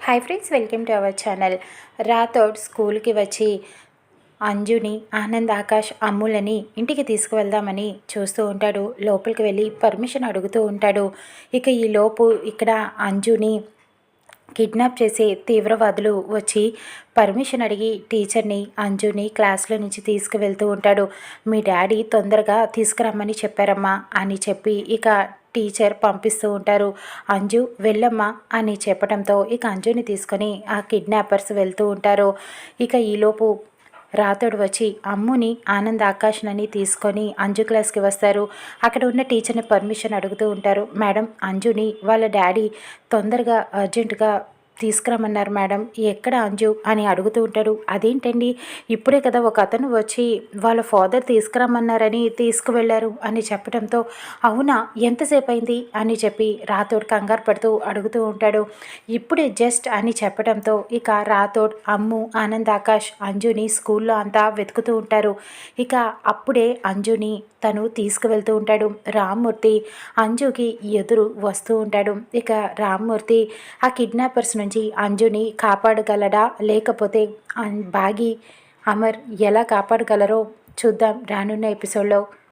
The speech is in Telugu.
Hi friends, welcome to our channel. Rathod స్కూల్కి వచ్చి అంజుని, ఆనంద్, ఆకాష్, అమ్ములని ఇంటికి తీసుకువెళ్దామని చూస్తూ ఉంటాడు. లోపలికి వెళ్ళి పర్మిషన్ అడుగుతూ ఉంటాడు. ఇక ఈలోపు ఇక్కడ అంజుని కిడ్నాప్ చేసే తీవ్రవాదులు వచ్చి పర్మిషన్ అడిగి టీచర్ని అంజుని క్లాస్లో నుంచి తీసుకువెళ్తూ ఉంటాడు. మీ డాడీ తొందరగా తీసుకురమ్మని చెప్పారమ్మా అని చెప్పి ఇక టీచర్ పంపిస్తూ ఉంటారు. అంజు వెళ్ళమ్మా అని చెప్పడంతో ఇక అంజుని తీసుకొని ఆ కిడ్నాపర్స్ వెళ్తూ ఉంటారు. ఇక ఈలోపు రాతోడు వచ్చి అమ్ముని, ఆనంద్, ఆకాష్ని తీసుకొని అంజు క్లాస్కి వస్తారు. అక్కడ ఉన్న టీచర్ని పర్మిషన్ అడుగుతూ ఉంటారు. మేడం, అంజుని వాళ్ళ డాడీ తొందరగా అర్జెంటుగా తీసుకురమ్మన్నారు మేడం, ఎక్కడ అంజు అని అడుగుతూ ఉంటాడు. అదేంటండి, ఇప్పుడే కదా ఒక అతను వచ్చి వాళ్ళ ఫాదర్ తీసుకురమ్మన్నారని తీసుకువెళ్ళారు అని చెప్పడంతో, అవునా, ఎంతసేపు అయింది అని చెప్పి రాథోడ్ కంగారు పడుతూ అడుగుతూ ఉంటాడు. ఇప్పుడే జస్ట్ అని చెప్పడంతో ఇక రాథోడ్, అమ్ము, ఆనంద్, ఆకాష్ అంజుని స్కూల్లో అంతా వెతుకుతూ ఉంటారు. ఇక అప్పుడే అంజుని తను తీసుకువెళ్తూ ఉంటాడు. రామ్మూర్తి అంజుకి ఎదురు వస్తూ ఉంటాడు. ఇక రామ్మూర్తి ఆ కిడ్నాపర్స్ నుంచి అంజుని కాపాడగలడా, లేకపోతే బాగి, అమర్ ఎలా కాపాడగలరో చూద్దాం రానున్న ఎపిసోడ్లో.